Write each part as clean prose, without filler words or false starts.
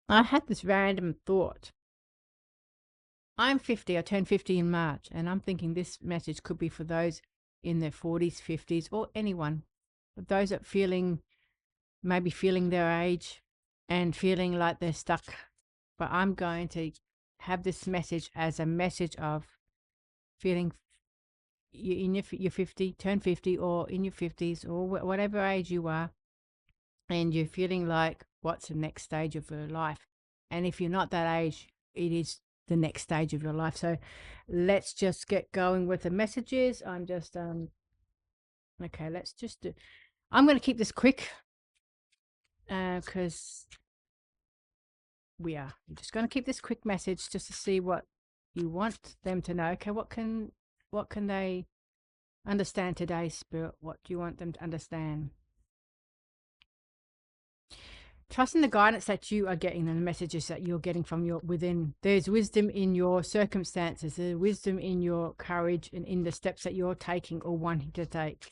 I had this random thought. I'm 50, I turned 50 in March, and I'm thinking this message could be for those in their 40s, 50s, or anyone. Those that maybe feeling their age and feeling like they're stuck. But I'm going to have this message as a message of feeling you in your 50, turn 50, or in your 50s, or whatever age you are, and you're feeling like what's the next stage of your life. And if you're not that age, it is the next stage of your life. So let's just get going with the messages. I'm just okay, let's just do, I'm going to keep this quick because I'm just going to keep this quick message just to see what you want them to know. Okay, what can they understand today, Spirit? What do you want them to understand? Trusting the guidance that you are getting and the messages that you're getting from your within. There's wisdom in your circumstances. There's wisdom in your courage and in the steps that you're taking or wanting to take.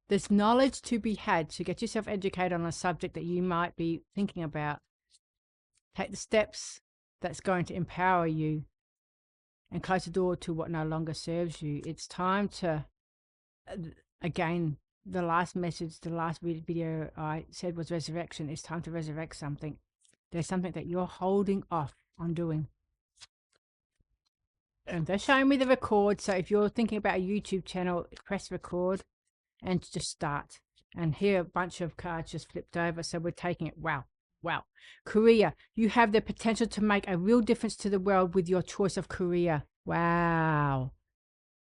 There's knowledge to be had to get yourself educated on a subject that you might be thinking about. Take the steps that's going to empower you and close the door to what no longer serves you. It's time to, again, the last message, the last video I said was resurrection. It's time to resurrect something. There's something that you're holding off on doing. And they're showing me the record. So if you're thinking about a YouTube channel, press record and just start. And here a bunch of cards just flipped over. So we're taking it. Wow. Wow. Career. You have the potential to make a real difference to the world with your choice of career. Wow.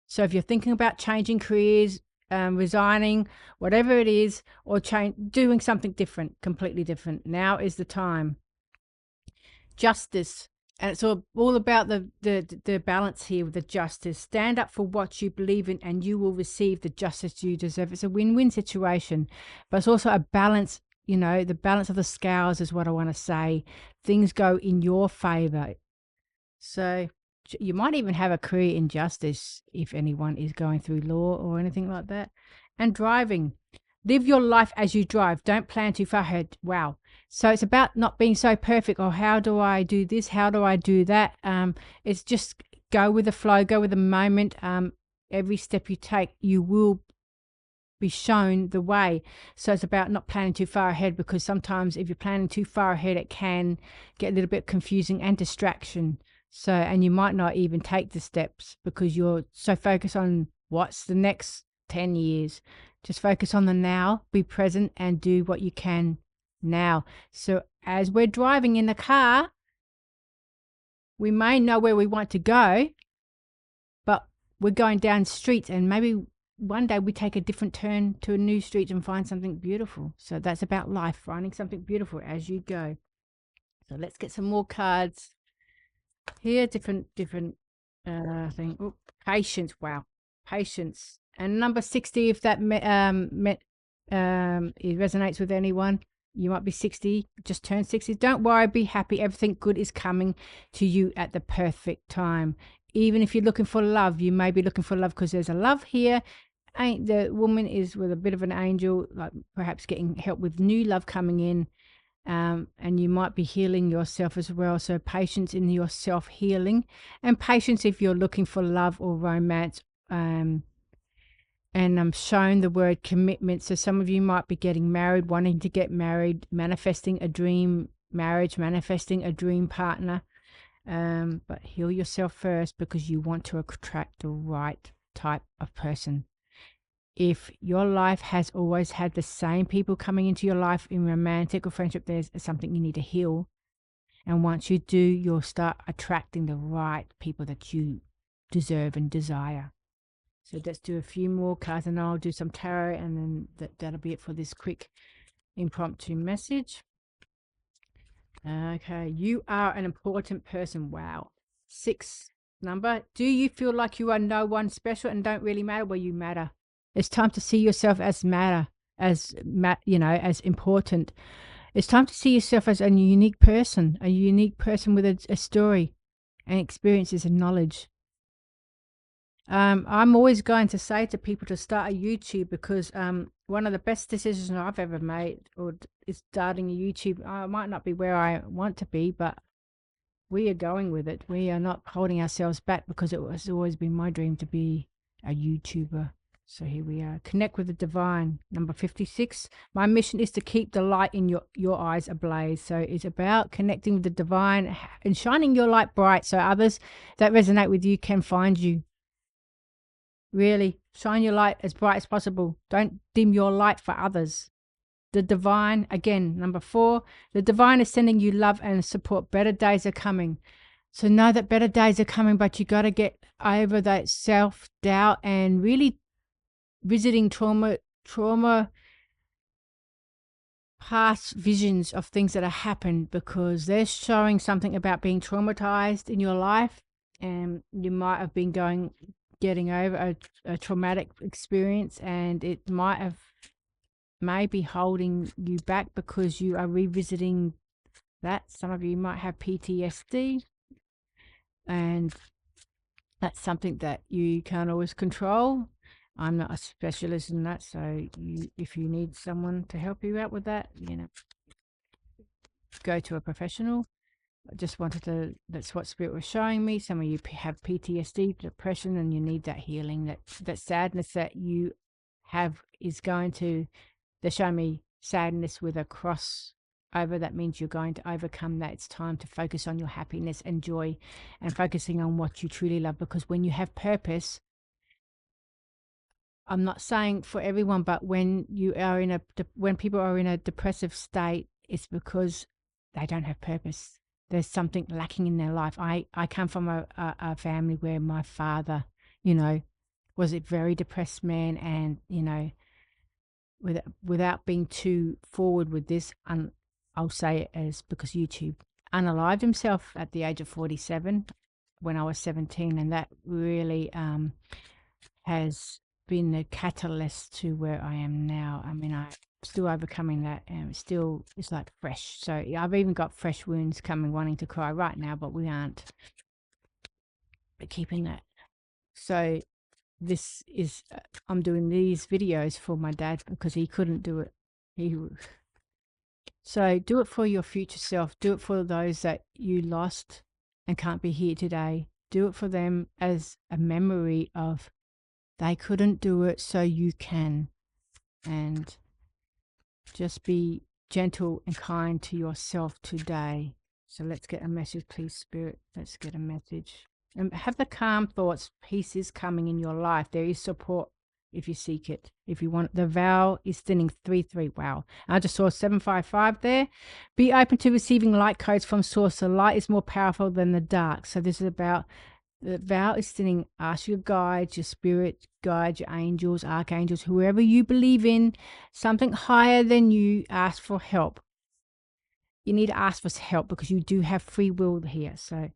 So if you're thinking about changing careers, resigning, whatever it is, or doing something different, completely different, now is the time. Justice. And it's all about the balance here with the justice. Stand up for what you believe in and you will receive the justice you deserve. It's a win-win situation, but it's also a balance. The balance of the scales is what I want to say. Things go in your favor. So you might even have a career in justice if anyone is going through law or anything like that. And driving. Live your life as you drive. Don't plan too far ahead. Wow. So it's about not being so perfect. Or how do I do this? How do I do that? It's just go with the flow, go with the moment. Every step you take, you will be shown the way. So it's about not planning too far ahead, because sometimes if you're planning too far ahead, it can get a little bit confusing and distraction. So, and you might not even take the steps because you're so focused on what's the next 10 years. Just focus on the now, be present, and do what you can now. So as we're driving in the car, we may know where we want to go, but we're going down streets, and maybe one day we take a different turn to a new street and find something beautiful. So that's about life, finding something beautiful as you go. So let's get some more cards here. Different thing. Ooh, patience. Wow, patience. And number 60, if that it resonates with anyone. You might be 60, just turned 60. Don't worry, be happy. Everything good is coming to you at the perfect time. Even if you're looking for love, you may be looking for love because there's a love here. The woman is with a bit of an angel, like perhaps getting help with new love coming in. And you might be healing yourself as well. So patience in your self-healing, and patience if you're looking for love or romance. And I'm shown the word commitment. So some of you might be getting married, wanting to get married, manifesting a dream marriage, manifesting a dream partner. But heal yourself first, because you want to attract the right type of person. If your life has always had the same people coming into your life in romantic or friendship, there's something you need to heal. And once you do, you'll start attracting the right people that you deserve and desire. So let's do a few more cards, and I'll do some tarot, and then that'll be it for this quick impromptu message. Okay, you are an important person. Wow. 6 number. Do you feel like you are no one special and don't really matter? Well, you matter. It's time to see yourself as as important. It's time to see yourself as a unique person with a story and experiences and knowledge. I'm always going to say to people to start a YouTube because one of the best decisions I've ever made is starting a YouTube. I might not be where I want to be, but we are going with it. We are not holding ourselves back because it has always been my dream to be a YouTuber. So here we are. Connect with the divine. Number 56. My mission is to keep the light in your eyes ablaze. So it's about connecting with the divine and shining your light bright so others that resonate with you can find you. Really, shine your light as bright as possible. Don't dim your light for others. The divine, again, number 4, the divine is sending you love and support. Better days are coming. So know that better days are coming, but you got to get over that self-doubt and really visiting trauma past visions of things that have happened, because they're showing something about being traumatized in your life, and you might have been getting over a traumatic experience, and it may be holding you back because you are revisiting that. Some of you might have PTSD, and that's something that you can't always control. I'm not a specialist in that, so if you need someone to help you out with that, go to a professional. I just that's what Spirit was showing me. Some of you have PTSD, depression, and you need that healing. That sadness that you have is going to, they're showing me sadness with a cross over. That means you're going to overcome that. It's time to focus on your happiness and joy and focusing on what you truly love, because when you have purpose, I'm not saying for everyone, but when when people are in a depressive state, it's because they don't have purpose. There's something lacking in their life. I come from a family where my father, was a very depressed man, and without being too forward with this, I'll say it as because YouTube unalived himself at the age of 47 when I was 17, and that really has been the catalyst to where I am now. I mean, I'm still overcoming that, and it's like fresh. So I've even got fresh wounds coming, wanting to cry right now, but we aren't. But keeping that. So this is, I'm doing these videos for my dad because he couldn't do it. So do it for your future self. Do it for those that you lost and can't be here today. Do it for them as a memory of they couldn't do it, so you can. And just be gentle and kind to yourself today. So let's get a message, please, Spirit. Let's get a message. And have the calm thoughts. Peace is coming in your life. There is support if you seek it. If you want, the vow is thinning 3-3. Wow. I just saw 755 there. Be open to receiving light codes from source. The light is more powerful than the dark. So this is about, the vow is thinning. Ask your guides, your spirit guides, your angels, archangels, whoever you believe in, something higher than you, ask for help. You need to ask for help because you do have free will here. So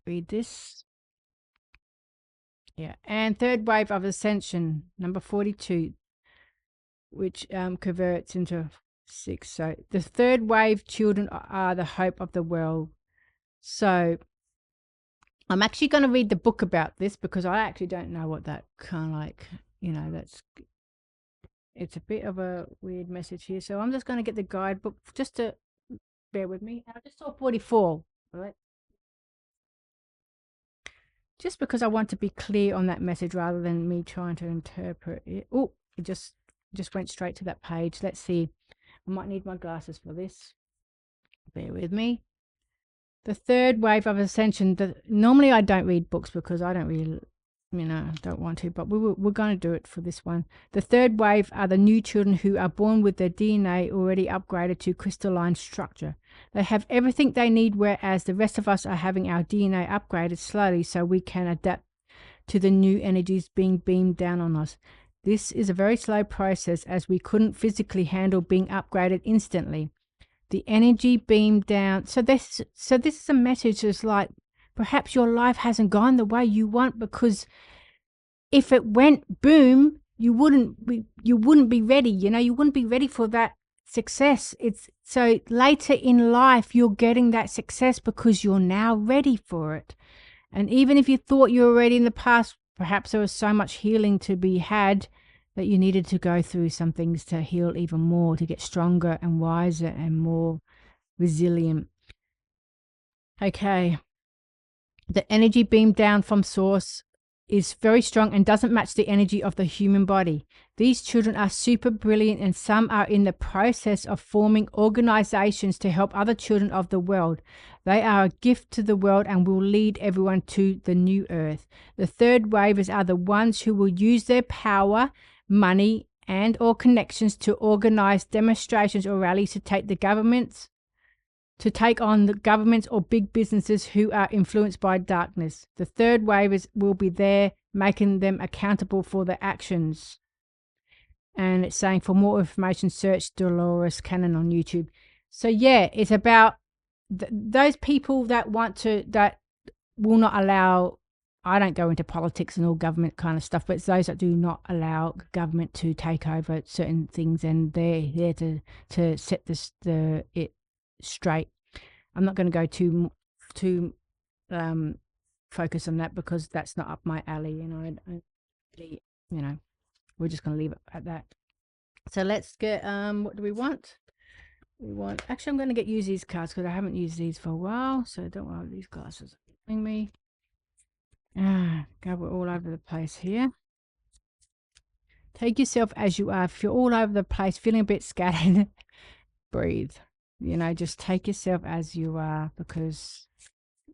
read this. Yeah. And third wave of ascension, number 42, which converts into 6. So the third wave children are the hope of the world. So I'm actually going to read the book about this because I actually don't know what that kind of like, it's a bit of a weird message here. So I'm just going to get the guidebook just to bear with me. I just saw 44, right? Just because I want to be clear on that message rather than me trying to interpret it. Oh, it just went straight to that page. Let's see. I might need my glasses for this. Bear with me. The third wave of ascension. Normally I don't read books because I don't really, don't want to, but we're going to do it for this one. The third wave are the new children who are born with their DNA already upgraded to crystalline structure. They have everything they need, whereas the rest of us are having our DNA upgraded slowly so we can adapt to the new energies being beamed down on us. This is a very slow process as we couldn't physically handle being upgraded instantly. The energy beamed down. So this is a message that's like, perhaps your life hasn't gone the way you want, because if it went boom, you wouldn't be ready. You wouldn't be ready for that success. It's so later in life you're getting that success because you're now ready for it. And even if you thought you were already in the past, perhaps there was so much healing to be had that you needed to go through some things to heal even more, to get stronger and wiser and more resilient. Okay. The energy beamed down from source is very strong and doesn't match the energy of the human body. These children are super brilliant, and some are in the process of forming organizations to help other children of the world. They are a gift to the world and will lead everyone to the new earth. The third wavers are the ones who will use their power, money, and or connections to organize demonstrations or rallies to take on the governments or big businesses who are influenced by darkness. The third wavers will be there, making them accountable for their actions. And it's saying, for more information, search Dolores Cannon on YouTube. So yeah, it's about those people that will not allow. I don't go into politics and all government kind of stuff, but it's those that do not allow government to take over certain things, and they're here to set it straight. I'm not going to go too focus on that because that's not up my alley, and I really, we're just going to leave it at that. So let's get what do we want? Actually, I'm going to use these cards because I haven't used these for a while, so don't worry, these glasses are giving me. Go, we're all over the place here. Take yourself as you are. If you're all over the place, feeling a bit scattered, breathe. Just take yourself as you are, because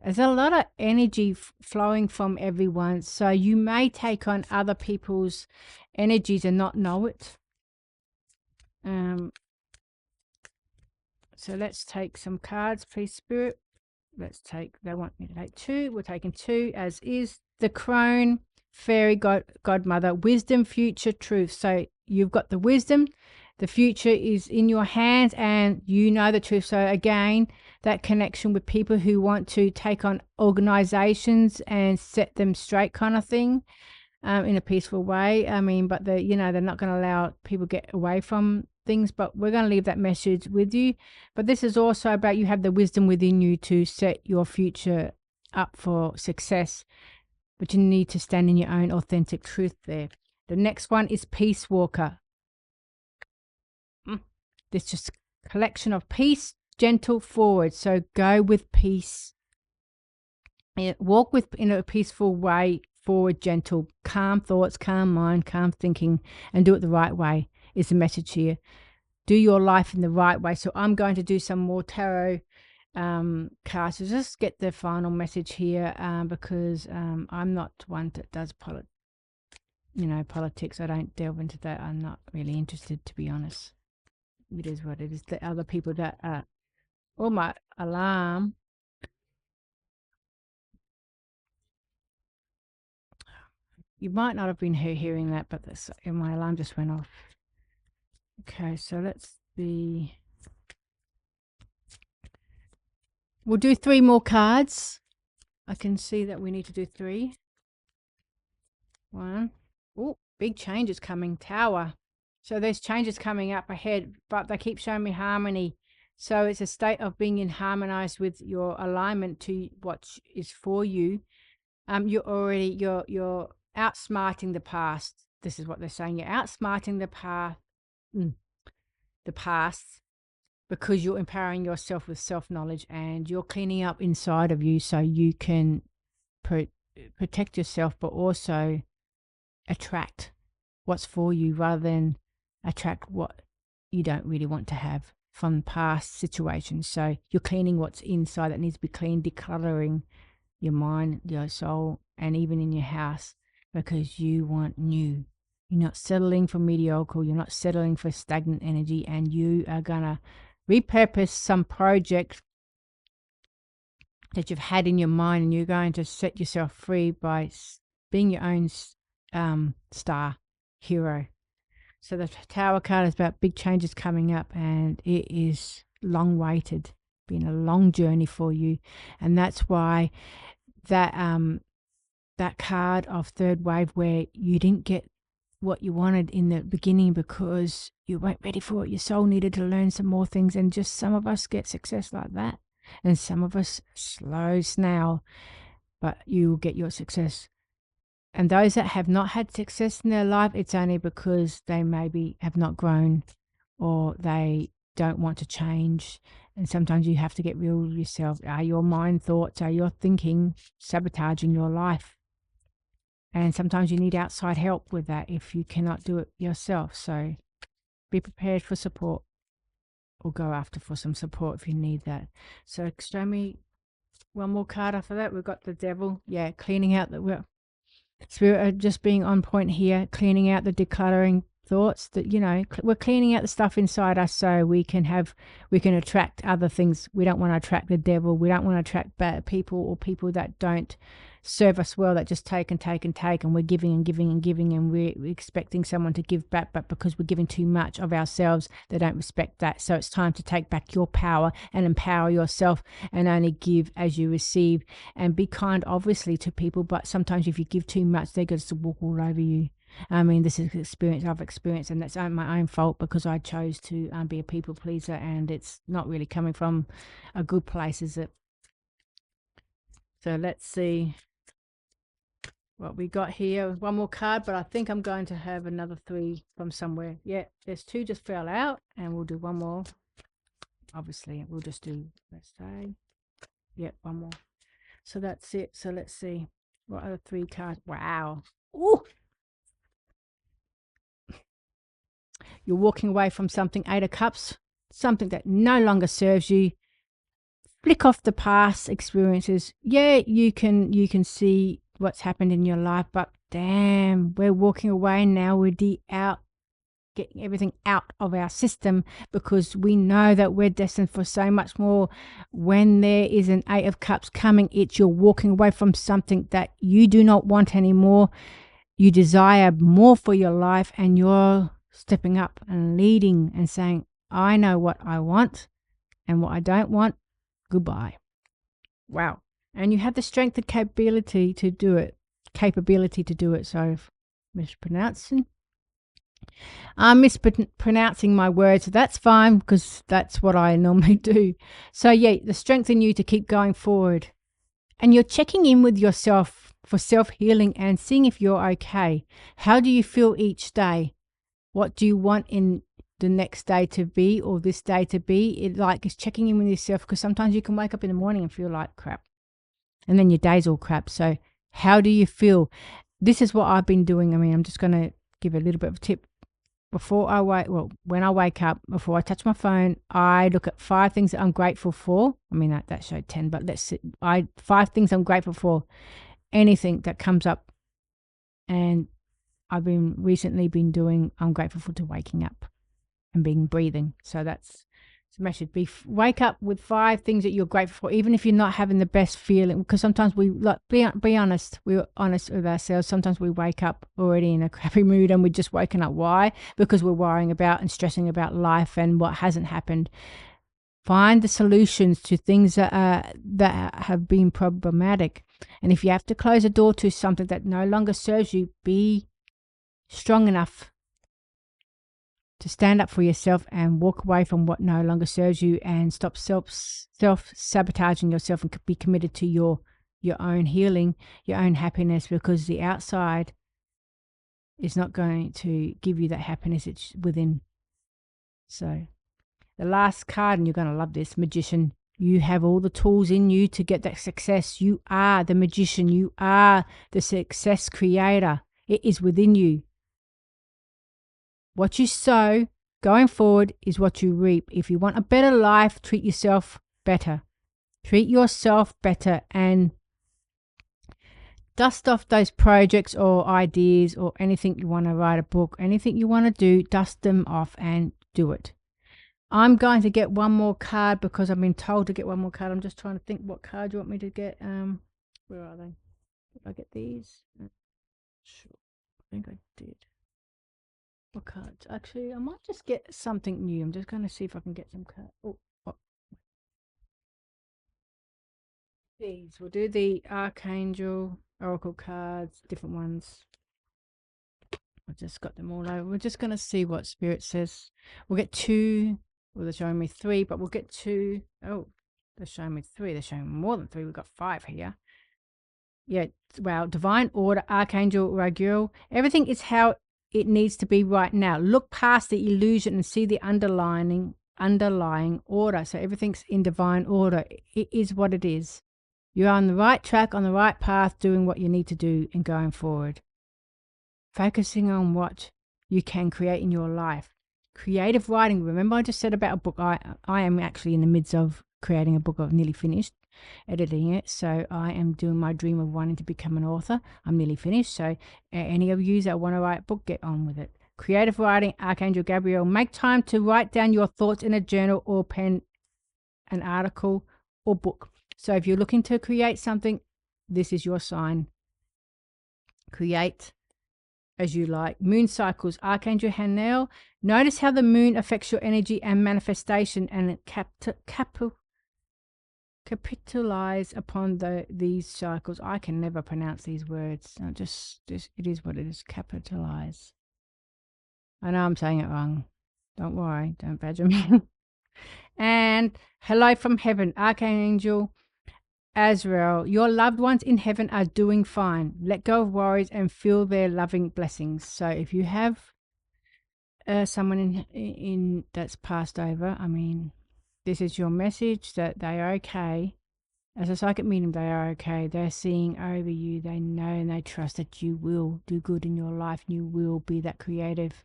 there's a lot of energy flowing from everyone. So you may take on other people's energies and not know it. So let's take some cards, please, Spirit. They want me to take 2. We're taking 2 as is. The Crone, Fairy Godmother, Wisdom, Future, Truth. So you've got the wisdom. The future is in your hands and you know the truth. So again, that connection with people who want to take on organizations and set them straight kind of thing, in a peaceful way. But they're not going to allow people get away from things, but we're going to leave that message with you. But this is also about you have the wisdom within you to set your future up for success, but you need to stand in your own authentic truth there. The next one is Peace Walker. This just collection of peace, gentle, forward. So go with peace. Walk in a peaceful way, forward, gentle, calm thoughts, calm mind, calm thinking, and do it the right way is the message here. Do your life in the right way. So I'm going to do some more tarot cards to just get the final message here, because I'm not one that does politics. I don't delve into that. I'm not really interested, to be honest. It is what it is. The other people that are, oh, my alarm. You might not have been hearing that, but my alarm just went off. Okay, so let's see. We'll do 3 more cards. I can see that we need to do 3. 1. Oh, big changes coming. Tower. So there's changes coming up ahead, but they keep showing me harmony. So it's a state of being in harmonized with your alignment to what is for you. You're outsmarting the past. This is what they're saying. You're outsmarting the past, because you're empowering yourself with self-knowledge, and you're cleaning up inside of you so you can protect yourself, but also attract what's for you rather than attract what you don't really want to have from past situations. So you're cleaning what's inside that needs to be cleaned, decluttering your mind, your soul, and even in your house, because you want new. You're not settling for mediocre. You're not settling for stagnant energy, and you are going to repurpose some project that you've had in your mind, and you're going to set yourself free by being your own star hero. So the Tower card is about big changes coming up, and it is long waited, been a long journey for you. And that's why that card of third wave, where you didn't get what you wanted in the beginning because you weren't ready for it. Your soul needed to learn some more things, and just some of us get success like that, and some of us slow snail. but you will get your success. And those that have not had success in their life, it's only because they maybe have not grown or they don't want to change. And sometimes you have to get real with yourself. Are your mind thoughts, are your thinking sabotaging your life? And sometimes you need outside help with that if you cannot do it yourself. So be prepared for support, or go after for some support if you need that. So show me one more card after that. We've got the devil. Yeah, cleaning out the spirit, just being on point here, cleaning out the decluttering thoughts that, we're cleaning out the stuff inside us so we can attract other things. We don't want to attract the devil. We don't want to attract bad people or people that don't serve us well, that just take and take and take, and we're giving and giving and giving, and we're expecting someone to give back, but because we're giving too much of ourselves, they don't respect that. So it's time to take back your power and empower yourself and only give as you receive, and be kind obviously to people, but sometimes if you give too much, they're going to walk all over you. I mean, this is experience I've experienced, and that's my own fault because I chose to be a people pleaser, and it's not really coming from a good place, is it? So let's see what we got here. One more card, but I think I'm going to have another 3 from somewhere. Yeah, there's 2 just fell out, and we'll do one more. Obviously, we'll just do, let's say, yeah, one more. So that's it. So let's see. What are the 3 cards? Wow. Ooh! You're walking away from something, 8 of Cups, something that no longer serves you. Flick off the past experiences. Yeah, you can see what's happened in your life, but damn, we're walking away now with getting everything out of our system, because we know that we're destined for so much more. When there is an 8 of Cups coming, you're walking away from something that you do not want anymore. You desire more for your life, and you're stepping up and leading and saying, I know what I want and what I don't want. Goodbye. Wow. And you have the strength and capability to do it. So mispronouncing. I'm mispronouncing my words. So that's fine, because that's what I normally do. So yeah, the strength in you to keep going forward. And you're checking in with yourself for self-healing and seeing if you're okay. How do you feel each day? What do you want in the next day to be, or this day to be? It's checking in with yourself, because sometimes you can wake up in the morning and feel like crap, and then your day's all crap. So how do you feel? This is what I've been doing. I mean, I'm just going to give a little bit of a tip. When I wake up, before I touch my phone, I look at 5 things that I'm grateful for. I mean, that showed 10, but 5 things I'm grateful for. Anything that comes up. And I've recently been doing, I'm grateful to waking up and breathing. So that's the message. Wake up with 5 things that you're grateful for, even if you're not having the best feeling, because sometimes be honest. We're honest with ourselves. Sometimes we wake up already in a crappy mood, and we're just woken up. Why? Because we're worrying about and stressing about life and what hasn't happened. Find the solutions to things that have been problematic. And if you have to close a door to something that no longer serves you, be strong enough to stand up for yourself and walk away from what no longer serves you, and stop self-sabotaging yourself, and be committed to your own healing, your own happiness, because the outside is not going to give you that happiness. It's within. So the last card, and you're going to love this, Magician. You have all the tools in you to get that success. You are the magician. You are the success creator. It is within you. What you sow going forward is what you reap. If you want a better life, treat yourself better. Treat yourself better, and dust off those projects or ideas or anything you want to write a book, anything you want to do, dust them off and do it. I'm going to get one more card because I've been told to get one more card. I'm just trying to think what card you want me to get. Where are they? Did I get these? Sure. I think I did. What cards? Actually, I might just get something new. I'm just going to see if I can get some cards. Oh, these. We'll do the Archangel Oracle cards, different ones. I just got them all over. We're just going to see what Spirit says. We'll get 2. Well, they're showing me 3, but we'll get 2. Oh, they're showing me 3. They're showing more than 3. We've got 5 here. Yeah, wow, divine order, Archangel Raguel. Everything is how it needs to be right now. Look past the illusion and see the underlying order. So everything's in divine order. It is what it is. You're on the right track, on the right path, doing what you need to do and going forward. Focusing on what you can create in your life. Creative writing. Remember I just said about a book. I am actually in the midst of creating a book. I've nearly finished editing it. So I am doing my dream of wanting to become an author. I'm nearly finished. So any of you that want to write a book, get on with it. Creative writing, Archangel Gabriel. Make time to write down your thoughts in a journal or pen an article or book. So if you're looking to create something, this is your sign. Create as you like. Moon cycles, Archangel Haniel. Notice how the moon affects your energy and manifestation, and capitalize upon these cycles. I can never pronounce these words. Just it is what it is. Capitalize. I know I'm saying it wrong. Don't worry. Don't badger me. And hello from heaven, Archangel Azrael. Your loved ones in heaven are doing fine. Let go of worries and feel their loving blessings. So if you have someone in that's passed over, I mean, this is your message that they are okay. As a psychic medium, they are okay. They're seeing over you. They know and they trust that you will do good in your life. You will be that creative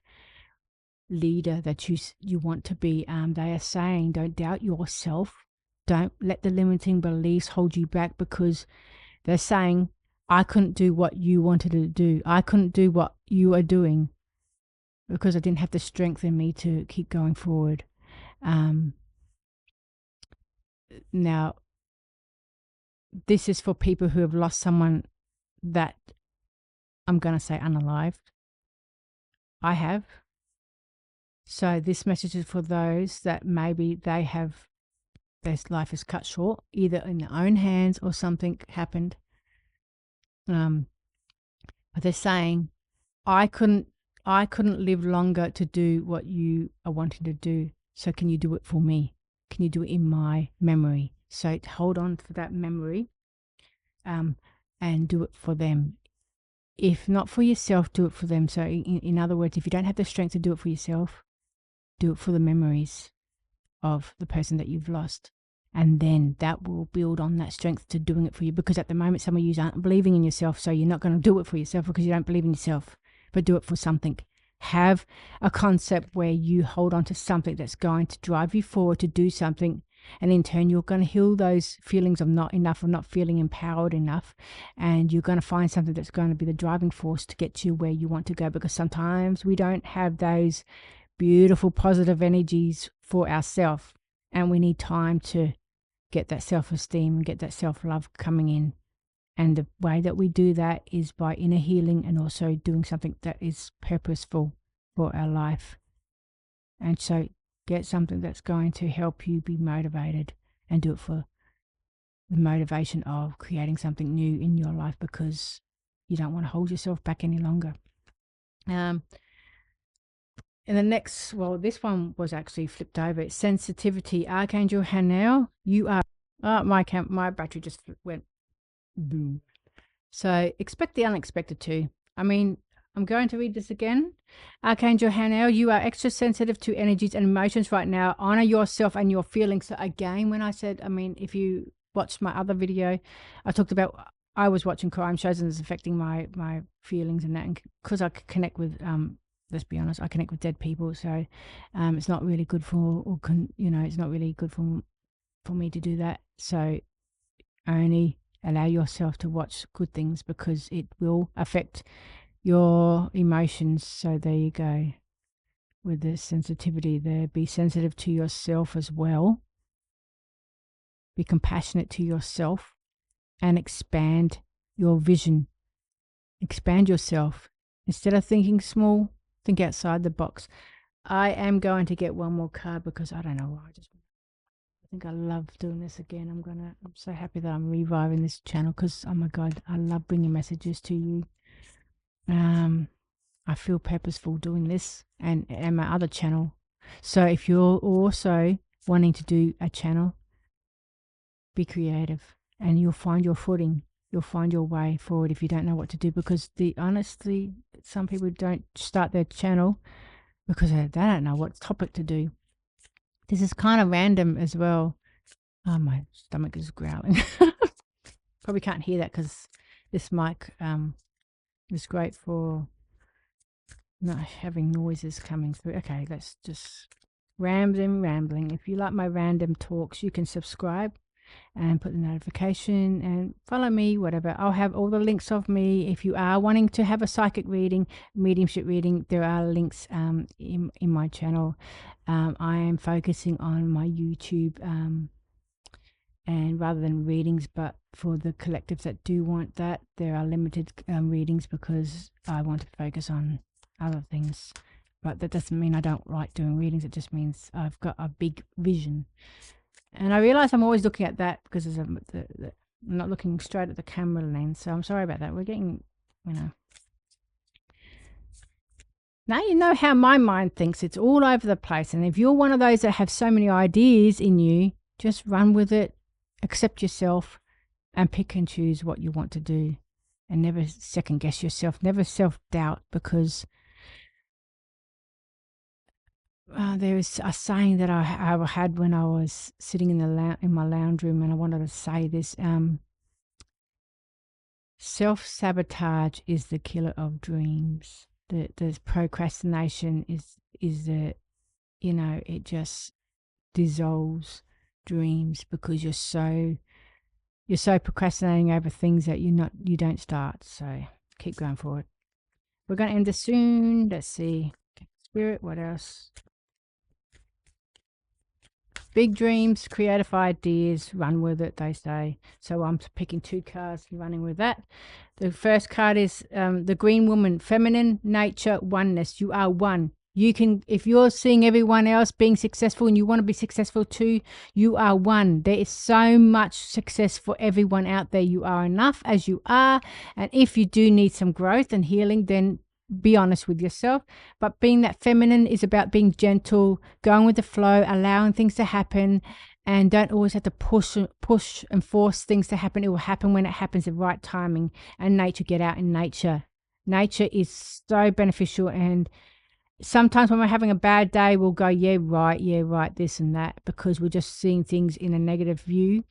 leader that you want to be. They are saying, don't doubt yourself. Don't let the limiting beliefs hold you back, because they're saying, I couldn't do what you wanted to do. I couldn't do what you are doing because I didn't have the strength in me to keep going forward. Now, this is for people who have lost someone that I'm going to say unalived. I have. So this message is for those that maybe their life is cut short, either in their own hands or something happened. But they're saying, I couldn't live longer to do what you are wanting to do. So can you do it for me? Can you do it in my memory? So hold on for that memory, and do it for them. If not for yourself, do it for them. So in other words, if you don't have the strength to do it for yourself, do it for the memories of the person that you've lost. And then that will build on that strength to doing it for you. Because at the moment, some of you aren't believing in yourself. So you're not going to do it for yourself because you don't believe in yourself. But do it for something. Have a concept where you hold on to something that's going to drive you forward to do something. And in turn, you're going to heal those feelings of not enough, or not feeling empowered enough. And you're going to find something that's going to be the driving force to get you where you want to go. Because sometimes we don't have those beautiful positive energies for ourselves, and we need time to get that self-esteem and get that self-love coming in. And the way that we do that is by inner healing and also doing something that is purposeful for our life. And so get something that's going to help you be motivated, and do it for the motivation of creating something new in your life, because you don't want to hold yourself back any longer. And the next, well, this one was actually flipped over. It's sensitivity, Archangel Haniel. You are, my battery just went boom. So expect the unexpected too. I mean, I'm going to read this again. Archangel Haniel, you are extra sensitive to energies and emotions right now. Honor yourself and your feelings. So again, when I said, I mean, if you watched my other video, I talked about, I was watching crime shows and it's affecting my feelings and that, because I could connect with, let's be honest, I connect with dead people. So it's not really good it's not really good for me to do that. So only allow yourself to watch good things, because it will affect your emotions. So there you go with the sensitivity there. Be sensitive to yourself as well. Be compassionate to yourself and expand your vision. Expand yourself. Instead of thinking small, think outside the box. I am going to get one more card because I don't know why. I think I love doing this again. I'm so happy that I'm reviving this channel, because oh my God, I love bringing messages to you. I feel purposeful doing this and my other channel. So if you're also wanting to do a channel, be creative and you'll find your footing. you'll find your way forward if you don't know what to do, because honestly, some people don't start their channel because they don't know what topic to do. This is kind of random as well. Oh, my stomach is growling. Probably can't hear that because this mic is great for not having noises coming through. Okay, let's just rambling. If you like my random talks, you can subscribe and put the notification and follow me, whatever. I'll have all the links of me. If you are wanting to have a psychic reading, mediumship reading, there are links in my channel. I am focusing on my YouTube and rather than readings, but for the collectives that do want that, there are limited readings because I want to focus on other things. But that doesn't mean I don't like doing readings. It just means I've got a big vision. And I realize I'm always looking at that because I'm not looking straight at the camera lens. So I'm sorry about that. We're getting, Now you know how my mind thinks. It's all over the place. And if you're one of those that have so many ideas in you, just run with it, accept yourself, and pick and choose what you want to do. And never second guess yourself. Never self-doubt, because there is a saying that I had when I was sitting in my lounge room, and I wanted to say this. Self-sabotage is the killer of dreams. The procrastination is the, it just dissolves dreams because you're so procrastinating over things that you don't start. So keep going forward. We're going to end this soon. Let's see. Spirit, what else? Big dreams, creative ideas, run with it, they say. So I'm picking 2 cards and running with that. The first card is the Green Woman, feminine, nature, oneness. You are one. You can, if you're seeing everyone else being successful and you want to be successful too, you are one. There is so much success for everyone out there. You are enough as you are. And if you do need some growth and healing, then be honest with yourself. But being that feminine is about being gentle, going with the flow, allowing things to happen, and don't always have to push and force things to happen. It will happen when it happens, the right timing. And nature, get out in nature. Nature is so beneficial. And sometimes when we're having a bad day, we'll go, yeah, right, this and that, because we're just seeing things in a negative view.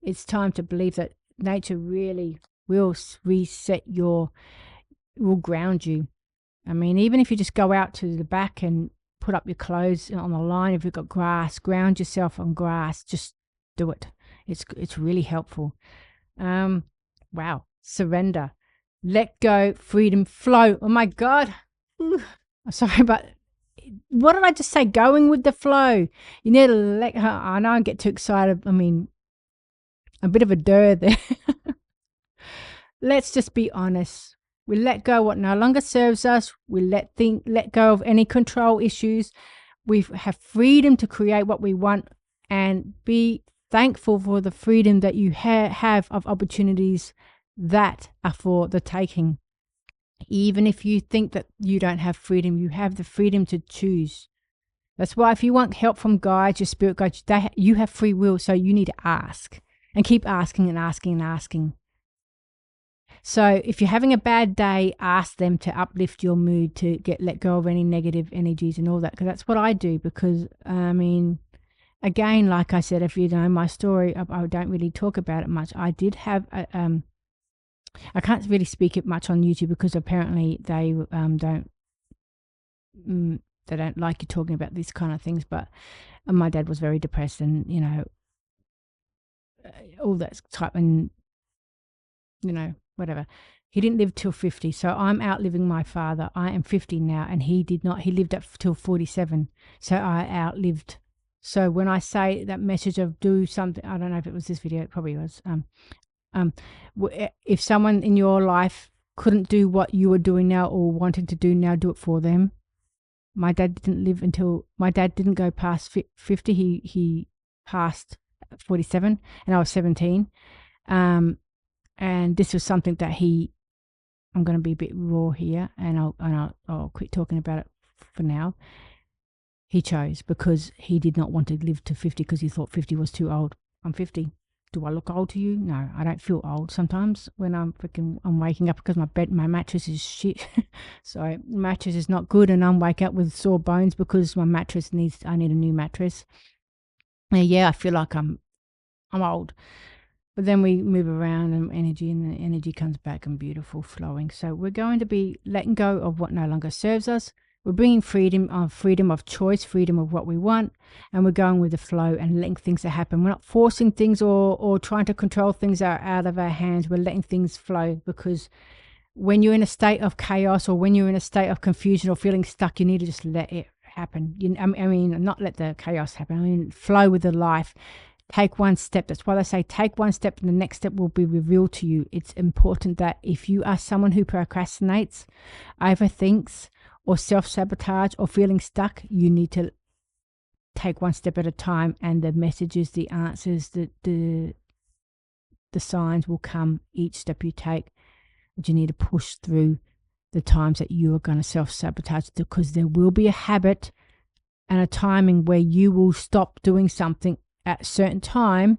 It's time to believe that nature really will reset will ground you. I mean, even if you just go out to the back and put up your clothes on the line, if you've got grass, ground yourself on grass, just do it. It's really helpful. Wow. Surrender. Let go, freedom, flow. Oh my God. Ooh. Sorry, but what did I just say? Going with the flow. You need to let her. I know I get too excited. I mean, a bit of a dir there. Let's just be honest. We let go what no longer serves us. We let go of any control issues. We have freedom to create what we want, and be thankful for the freedom that you have of opportunities that are for the taking. Even if you think that you don't have freedom, you have the freedom to choose. That's why if you want help from guides, your spirit guides, you have free will, so you need to ask and keep asking and asking and asking. So if you're having a bad day, ask them to uplift your mood, to let go of any negative energies and all that, because that's what I do. Because, I mean, again, like I said, if you know my story, I don't really talk about it much. I did have, I can't really speak it much on YouTube because apparently they don't like you talking about these kind of things. But my dad was very depressed, and, all that type, and, whatever. He didn't live till 50, so I'm outliving my father. I am 50 now, and he did not. He lived up till 47, so I outlived. So when I say that message of do something, I don't know if it was this video, it probably was. If someone in your life couldn't do what you were doing now or wanting to do now, do it for them. My dad didn't go past 50. He passed at 47, and I was 17. And this was something that I'm going to be a bit raw here, and I'll quit talking about it for now. He chose, because he did not want to live to 50 because he thought 50 was too old. I'm 50. do I look old to you? No, I don't feel old. Sometimes when I'm waking up because my mattress is shit. So mattress is not good, and I'm wake up with sore bones because my mattress I need a new mattress. And yeah, I feel like I'm old. But then we move around and the energy comes back and beautiful flowing. So we're going to be letting go of what no longer serves us. We're bringing freedom of choice, freedom of what we want, and we're going with the flow and letting things happen. We're not forcing things or trying to control things out of our hands. We're letting things flow, because when you're in a state of chaos or when you're in a state of confusion or feeling stuck, you need to just let it happen. I mean, not let the chaos happen. I mean, flow with the life. Take one step. That's why they say take one step and the next step will be revealed to you. It's important that if you are someone who procrastinates, overthinks, or self-sabotage or feeling stuck, you need to take one step at a time, and the messages, the answers, the signs will come each step you take. But you need to push through the times that you are going to self-sabotage, because there will be a habit and a timing where you will stop doing something at a certain time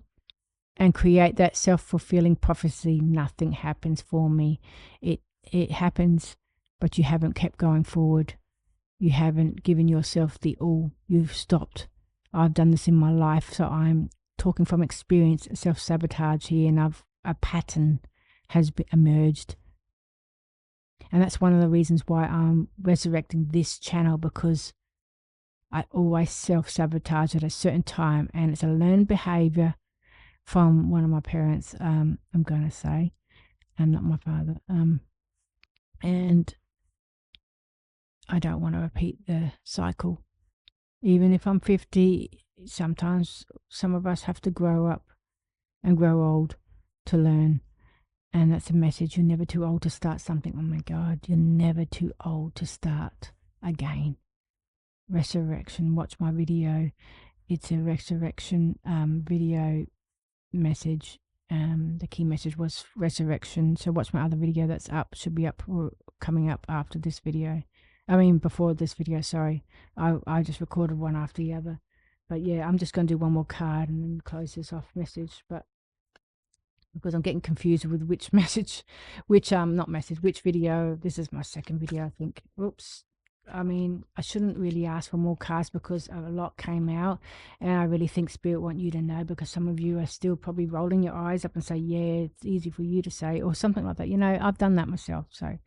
and create that self-fulfilling prophecy. Nothing happens for me. It happens, but you haven't kept going forward. You haven't given yourself the all. You've stopped. I've done this in my life, so I'm talking from experience. Self-sabotage here, and a pattern has emerged. And that's one of the reasons why I'm resurrecting this channel, because I always self-sabotage at a certain time, and it's a learned behavior from one of my parents, I'm going to say, and not my father. And I don't want to repeat the cycle. Even if I'm 50, sometimes some of us have to grow up and grow old to learn. And that's a message. You're never too old to start something. Oh my God, you're never too old to start again. Resurrection. Watch my video. It's a resurrection video message. The key message was resurrection. So watch my other video that's up. Should be up or coming up after this video. I mean, before this video, sorry. I just recorded one after the other. But yeah, I'm just going to do one more card and then close this off message. But because I'm getting confused with which message, which video. This is my second video, I think. Oops. I mean, I shouldn't really ask for more cards because a lot came out, and I really think Spirit want you to know, because some of you are still probably rolling your eyes up and say, yeah, it's easy for you to say, or something like that. You know, I've done that myself. So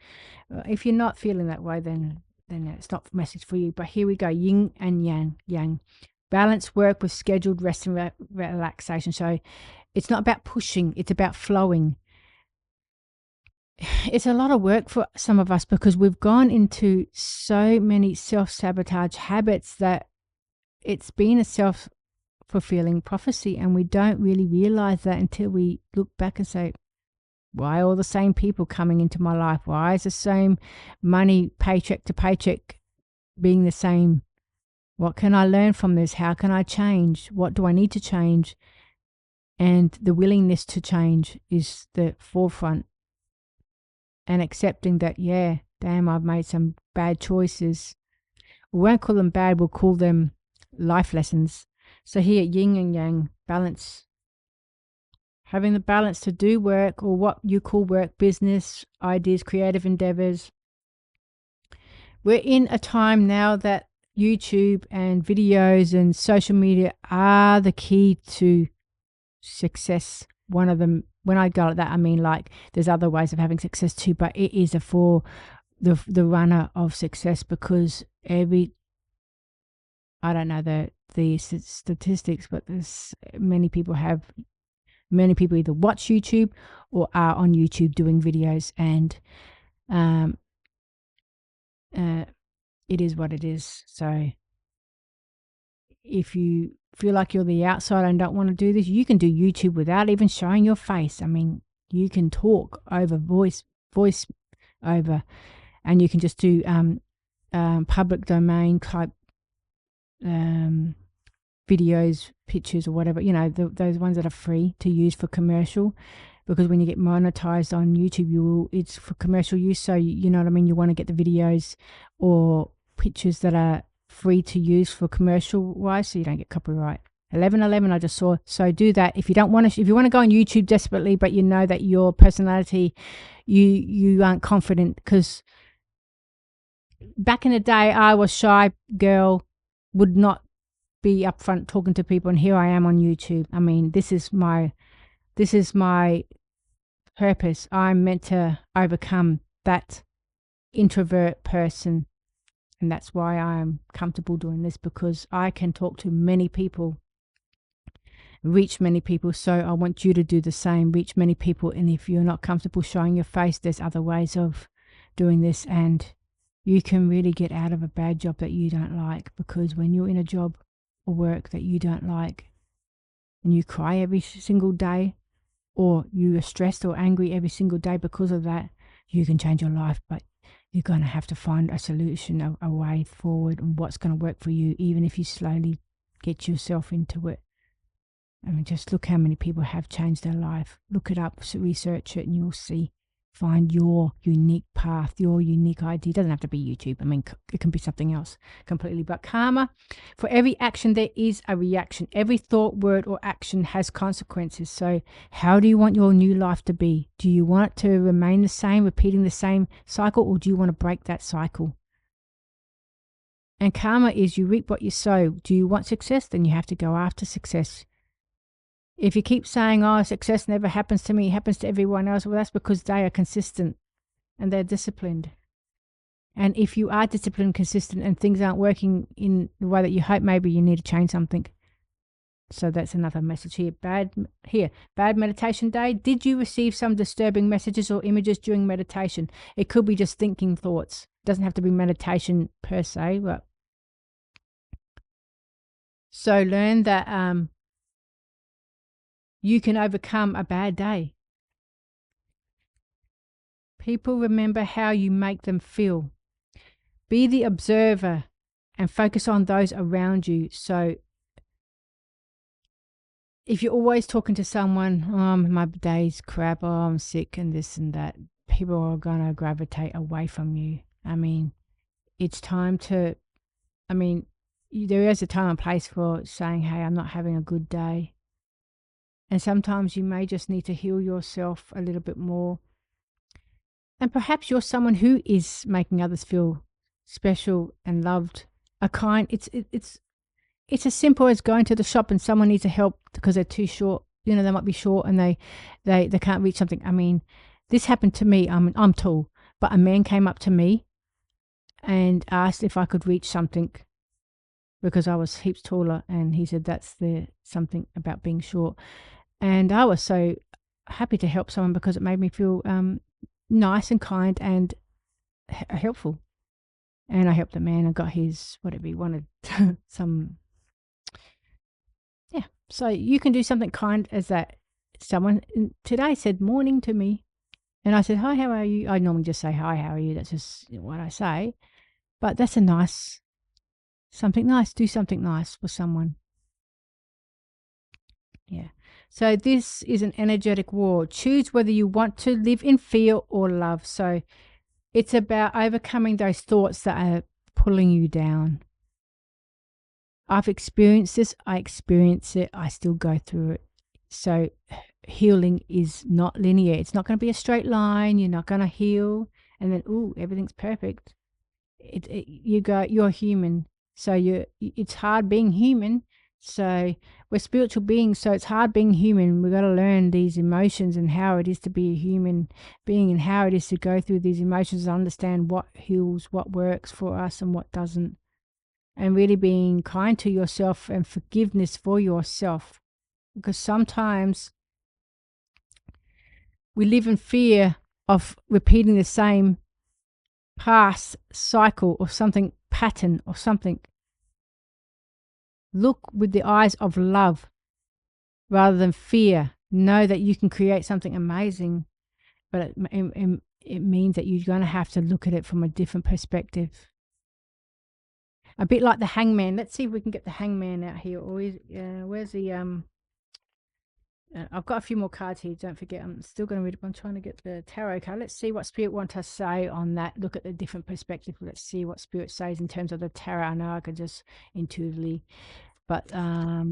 if you're not feeling that way, then it's not a message for you. But here we go. Yin and yang. Balance work with scheduled rest and relaxation. So it's not about pushing, it's about flowing. It's a lot of work for some of us because we've gone into so many self-sabotage habits that it's been a self-fulfilling prophecy, and we don't really realize that until we look back and say, why are all the same people coming into my life? Why is the same money, paycheck to paycheck, being the same? What can I learn from this? How can I change? What do I need to change? And the willingness to change is the forefront. And accepting that, yeah, damn, I've made some bad choices. We won't call them bad, we'll call them life lessons. So here, yin and yang, balance. Having the balance to do work, or what you call work, business, ideas, creative endeavors. We're in a time now that YouTube and videos and social media are the key to success. One of them, when I go like that, I mean, like, there's other ways of having success too, but it is for the runner of success, because I don't know the statistics, but there's many people either watch YouTube or are on YouTube doing videos, and it is what it is. So if you feel like you're the outsider and don't want to do this, you can do YouTube without even showing your face. I mean, you can talk over voice over, and you can just do public domain type videos, pictures, or whatever, you know, those ones that are free to use for commercial, because when you get monetized on YouTube, it's for commercial use. So you know what I mean, you want to get the videos or pictures that are free to use for commercial wise, so you don't get copyright. 11:11 I just saw. So do that. If you don't want to, if you want to go on YouTube desperately, but you know that your personality, you aren't confident, because back in the day I was shy girl, would not be upfront talking to people, and here I am on YouTube. I mean, this is my purpose. I'm meant to overcome that introvert person, and that's why I'm comfortable doing this, because I can talk to many people, reach many people. So I want you to do the same, reach many people. And if you're not comfortable showing your face, there's other ways of doing this, and you can really get out of a bad job that you don't like. Because when you're in a job or work that you don't like, and you cry every single day, or you are stressed or angry every single day because of that, you can change your life. But you're going to have to find a solution, a way forward, and what's going to work for you, even if you slowly get yourself into it. I mean, just look how many people have changed their life. Look it up, research it, and you'll see. Find your unique path, your unique idea. It doesn't have to be YouTube. I mean, it can be something else completely. But karma, for every action, there is a reaction. Every thought, word, or action has consequences. So how do you want your new life to be? Do you want it to remain the same, repeating the same cycle, or do you want to break that cycle? And karma is you reap what you sow. Do you want success? Then you have to go after success. If you keep saying, oh, success never happens to me, it happens to everyone else, well, that's because they are consistent and they're disciplined. And if you are disciplined, consistent, and things aren't working in the way that you hope, maybe you need to change something. So that's another message here. Bad meditation day. Did you receive some disturbing messages or images during meditation? It could be just thinking thoughts. It doesn't have to be meditation per se. But so learn that you can overcome a bad day. People remember how you make them feel. Be the observer and focus on those around you. So if you're always talking to someone, oh, my day's crap, oh, I'm sick and this and that, people are going to gravitate away from you. I mean, it's time to, there is a time and place for saying, hey, I'm not having a good day. And sometimes you may just need to heal yourself a little bit more. And perhaps you're someone who is making others feel special and loved. It's as simple as going to the shop and someone needs a help because they're too short. You know, they might be short and they can't reach something. I mean, this happened to me. I'm tall, but a man came up to me and asked if I could reach something because I was heaps taller, and he said that's something about being short. And I was so happy to help someone because it made me feel nice and kind and helpful. And I helped the man and got his whatever he wanted. Some, yeah. So you can do something kind as that. Someone today said morning to me, and I said, hi, how are you? I normally just say hi, how are you? That's just what I say. But that's something nice. Do something nice for someone. Yeah. So this is an energetic war. Choose whether you want to live in fear or love. So it's about overcoming those thoughts that are pulling you down. I've experienced this. I experience it. I still go through it. So healing is not linear. It's not going to be a straight line. You're not going to heal and then, ooh, everything's perfect. You're human. So it's hard being human. So we're spiritual beings, so it's hard being human. We've got to learn these emotions and how it is to be a human being and how it is to go through these emotions and understand what heals, what works for us and what doesn't. And really being kind to yourself and forgiveness for yourself. Because sometimes we live in fear of repeating the same past cycle or something, pattern or something. Look with the eyes of love rather than fear. Know that you can create something amazing, but it means that you're going to have to look at it from a different perspective. A bit like the hangman. Let's see if we can get the hangman out here. Or where's the I've got a few more cards here. Don't forget, I'm still going to read it. I'm trying to get the tarot card. Let's see what Spirit wants to say on that. Look at the different perspective. Let's see what Spirit says in terms of the tarot. I know I could just intuitively But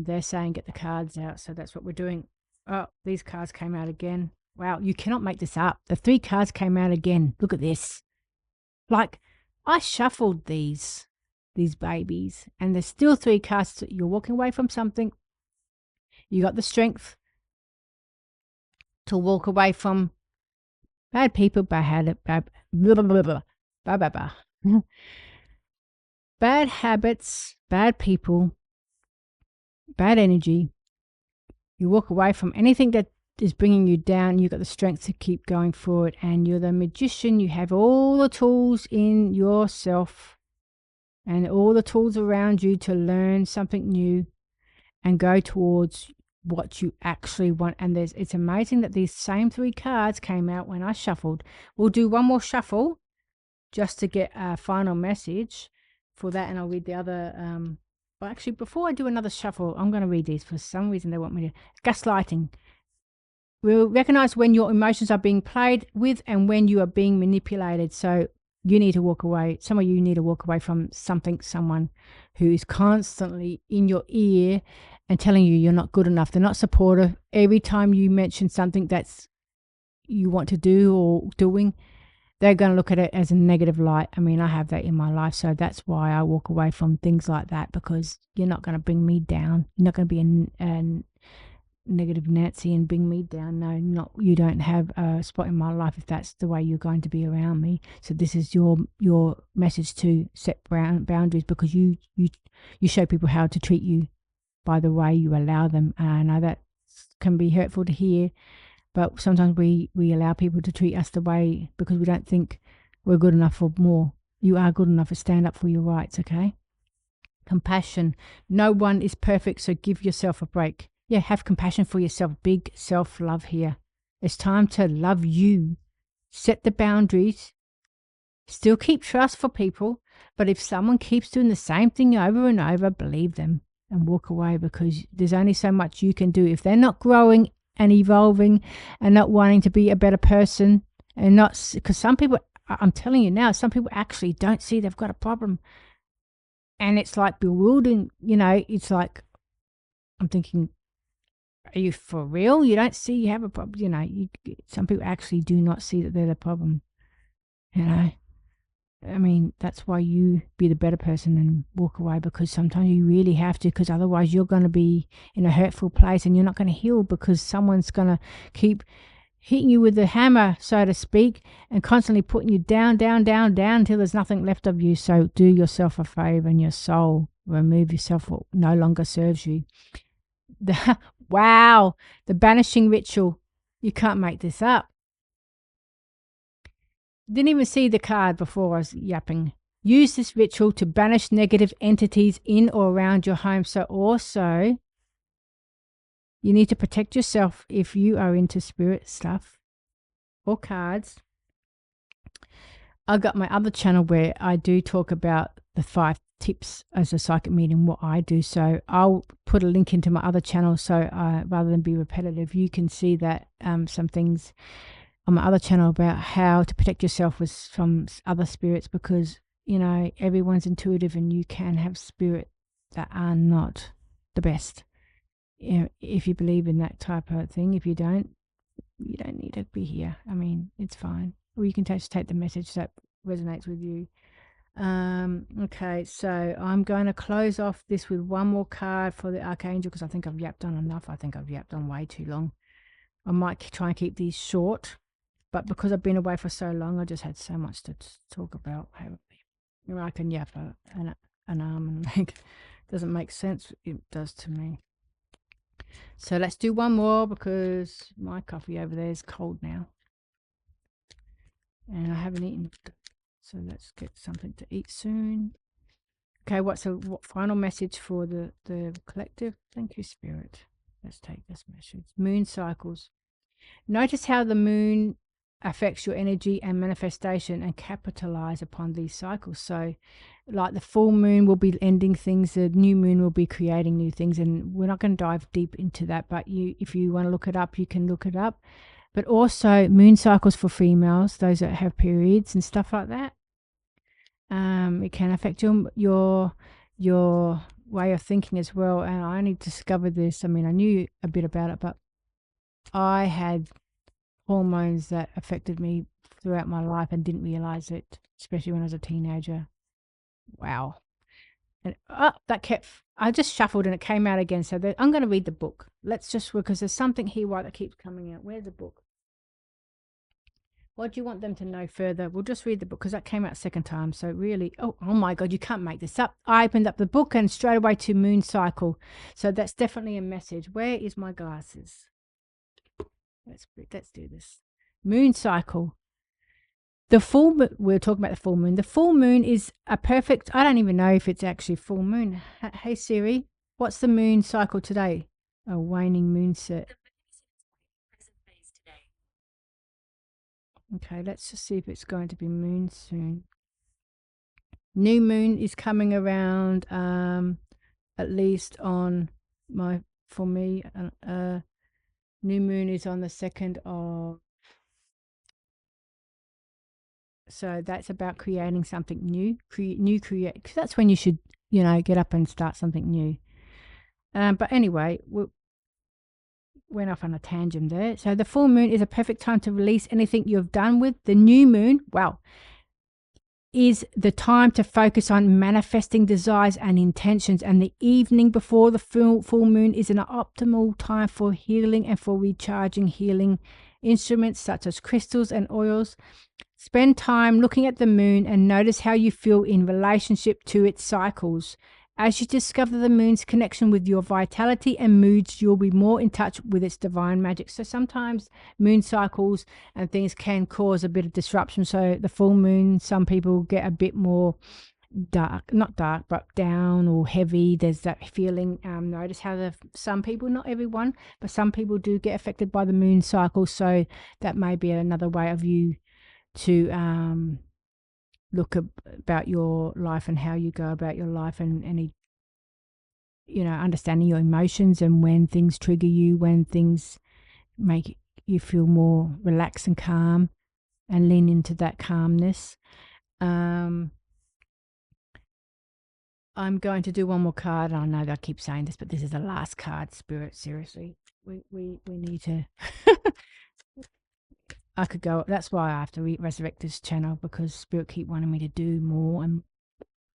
they're saying get the cards out, so that's what we're doing. Oh, these cards came out again. Wow, you cannot make this up. The 3 cards came out again. Look at this. Like, I shuffled these babies, and there's still 3 cards. You're walking away from something. You got the strength to walk away from bad people, bad habits, bad people, bad energy. You walk away from anything that is bringing you down. You've got the strength to keep going forward, and you're the magician. You have all the tools in yourself and all the tools around you to learn something new and go towards what you actually want. And it's amazing that these same 3 cards came out when I shuffled. We'll do one more shuffle just to get a final message for that, and I'll read the other. Well, actually, before I do another shuffle, I'm going to read these. For some reason, they want me to. Gaslighting. We'll recognize when your emotions are being played with and when you are being manipulated. So you need to walk away. Some of you need to walk away from someone who is constantly in your ear and telling you you're not good enough. They're not supportive. Every time you mention something that's you want to do or doing, they're going to look at it as a negative light. I mean, I have that in my life, so that's why I walk away from things like that, because you're not going to bring me down. You're not going to be a negative Nancy and bring me down. No, you don't have a spot in my life if that's the way you're going to be around me. So this is your message to set boundaries, because you show people how to treat you by the way you allow them. And I know that can be hurtful to hear, but sometimes we allow people to treat us the way because we don't think we're good enough for more. You are good enough to stand up for your rights, okay? Compassion. No one is perfect, so give yourself a break. Yeah, have compassion for yourself. Big self-love here. It's time to love you. Set the boundaries. Still keep trust for people, but if someone keeps doing the same thing over and over, believe them and walk away, because there's only so much you can do. If they're not growing and evolving and not wanting to be a better person, and not, because some people, I'm telling you now, some people actually don't see they've got a problem. And it's like bewildering, it's like, I'm thinking, are you for real? You don't see you have a problem? Some people actually do not see that they're the problem. I mean, that's why you be the better person and walk away, because sometimes you really have to, because otherwise you're going to be in a hurtful place and you're not going to heal, because someone's going to keep hitting you with the hammer, so to speak, and constantly putting you down, down, down, down until there's nothing left of you. So do yourself a favor and your soul. Remove yourself what no longer serves you. Wow, the banishing ritual. You can't make this up. Didn't even see the card before I was yapping. Use this ritual to banish negative entities in or around your home. So also, you need to protect yourself if you are into spirit stuff or cards. I've got my other channel where I do talk about the 5 tips as a psychic medium, what I do. So I'll put a link into my other channel, so rather than be repetitive, you can see that some things on my other channel about how to protect yourself from other spirits, because everyone's intuitive and you can have spirit that are not the best. If you believe in that type of thing. If you don't, you don't need to be here. I mean, it's fine. Or you can just take the message that resonates with you. Okay, so I'm going to close off this with one more card for the Archangel, because I think I've yapped on enough. I think I've yapped on way too long. I might try and keep these short, but because I've been away for so long, I just had so much to talk about. I can yap an arm and leg. Doesn't make sense. It does to me. So let's do one more, because my coffee over there is cold now. And I haven't eaten. So let's get something to eat soon. Okay, what final message for the collective? Thank you, Spirit. Let's take this message. Moon cycles. Notice how the moon affects your energy and manifestation, and capitalize upon these cycles. So like the full moon will be ending things, the new moon will be creating new things, and we're not going to dive deep into that, but if you want to look it up, you can look it up. But also moon cycles for females, those that have periods and stuff like that. It can affect your way of thinking as well. And I only discovered this. I mean, I knew a bit about it, but I had hormones that affected me throughout my life and didn't realize it, especially when I was a teenager. Wow. And that kept, I just shuffled and it came out again. So I'm going to read the book. Let's just, because there's something here that keeps coming out. Where's the book? What do you want them to know further? We'll just read the book because that came out second time. So really, oh my God, you can't make this up. I opened up the book and straight away to moon cycle. So that's definitely a message. Where is my glasses? Let's do this. Moon cycle. The full moon, we're talking about the full moon. The full moon is a perfect, I don't even know if it's actually full moon. Hey Siri, what's the moon cycle today? A waning moon set. Okay, let's just see if it's going to be moon soon. New moon is coming around at least on for me. New moon is on the 2nd of, so that's about creating something new. Create, because that's when you should, get up and start something new. But anyway, we went off on a tangent there. So the full moon is a perfect time to release anything you've done with. The new moon, wow, is the time to focus on manifesting desires and intentions. And the evening before the full moon is an optimal time for healing and for recharging healing instruments such as crystals and oils. Spend time looking at the moon and notice how you feel in relationship to its cycles. As you discover the moon's connection with your vitality and moods, you'll be more in touch with its divine magic. So sometimes moon cycles and things can cause a bit of disruption. So the full moon, some people get a bit more dark, not dark, but down or heavy. There's that feeling. Notice how some people, not everyone, but some people do get affected by the moon cycle. So that may be another way of you to look about your life and how you go about your life, and any, understanding your emotions and when things trigger you, when things make you feel more relaxed and calm, and lean into that calmness. I'm going to do one more card. I know that I keep saying this, but this is the last card, Spirit. Seriously, we need to I could go. That's why I have to resurrect this channel, because Spirit keep wanting me to do more,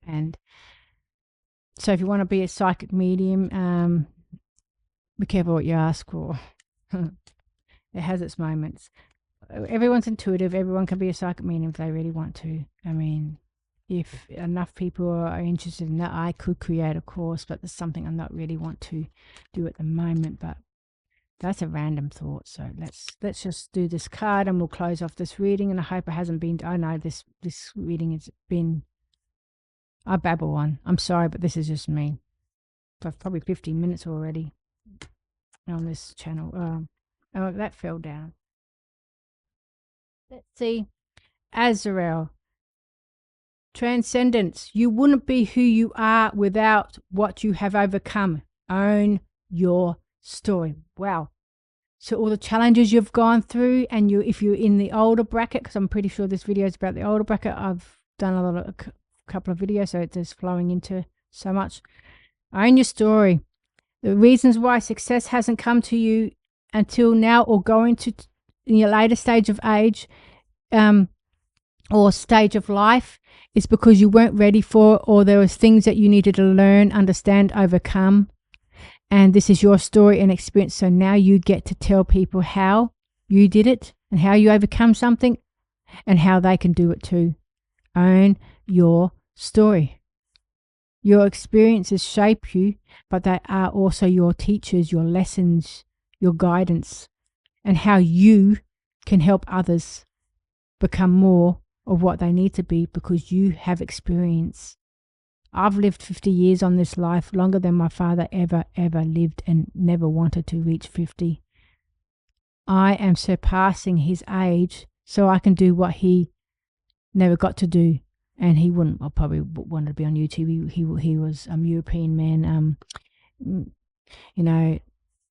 and so if you want to be a psychic medium, be careful what you ask for. It has its moments. Everyone's intuitive. Everyone can be a psychic medium if they really want to. I mean, if enough people are interested in that, I could create a course, but there's something I not really want to do at the moment. But that's a random thought. So let's just do this card and we'll close off this reading. And I hope it hasn't been, I know this reading has been, I babble on. I'm sorry, but this is just me. I've probably 15 minutes already on this channel. Oh, that fell down. Let's see. Azrael. Transcendence. You wouldn't be who you are without what you have overcome. Own your story. Wow. So all the challenges you've gone through, and if you're in the older bracket, because I'm pretty sure this video is about the older bracket. I've done a couple of videos, so it's just flowing into so much. Own your story. The reasons why success hasn't come to you until now, or going to in your later stage of age, or stage of life, is because you weren't ready for it, or there was things that you needed to learn, understand, overcome. And this is your story and experience. So now you get to tell people how you did it and how you overcome something and how they can do it too. Own your story. Your experiences shape you, but they are also your teachers, your lessons, your guidance, and how you can help others become more of what they need to be, because you have experience. I've lived 50 years on this life, longer than my father ever lived, and never wanted to reach 50. I am surpassing his age so I can do what he never got to do. And he wouldn't, well, probably wanted to be on YouTube. He was a European man, not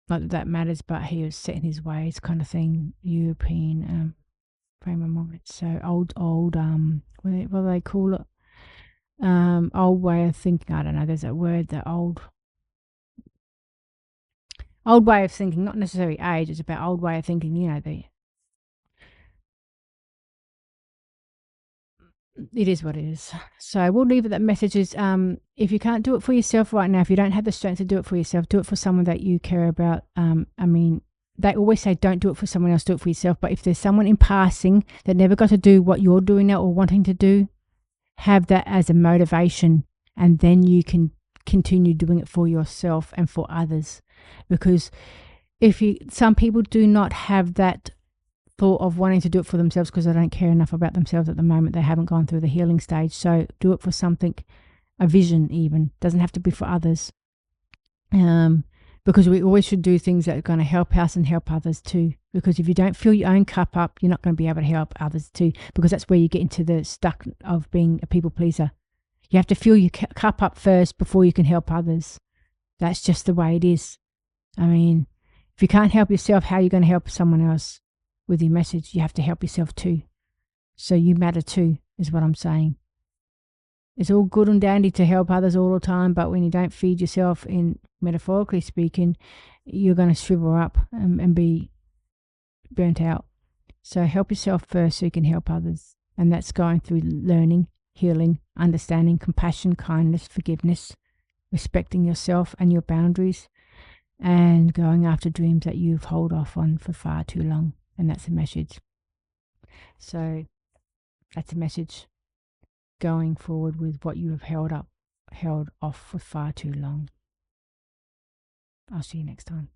that that matters, but he was set in his ways kind of thing, European frame of mind. So old, what do they call it? old way of thinking. I don't know. There's a word, the old way of thinking, not necessarily age. It's about old way of thinking. It is what it is. So we'll leave it. That message is, if you can't do it for yourself right now, if you don't have the strength to do it for yourself, do it for someone that you care about. I mean, they always say don't do it for someone else, do it for yourself. But if there's someone in passing that never got to do what you're doing now or wanting to do, have that as a motivation, and then you can continue doing it for yourself and for others. Because some people do not have that thought of wanting to do it for themselves because they don't care enough about themselves at the moment. They haven't gone through the healing stage. So do it for something, a vision even. Doesn't have to be for others. Because we always should do things that are going to help us and help others too. Because if you don't fill your own cup up, you're not going to be able to help others too. Because that's where you get into the stuck of being a people pleaser. You have to fill your cup up first before you can help others. That's just the way it is. I mean, if you can't help yourself, how are you going to help someone else? With your message, you have to help yourself too. So you matter too, is what I'm saying. It's all good and dandy to help others all the time, but when you don't feed yourself, in metaphorically speaking, you're going to shrivel up and be burnt out. So help yourself first so you can help others. And that's going through learning, healing, understanding, compassion, kindness, forgiveness, respecting yourself and your boundaries, and going after dreams that you've held off on for far too long. And that's a message. So that's a message going forward with what you have held off for far too long. I'll see you next time.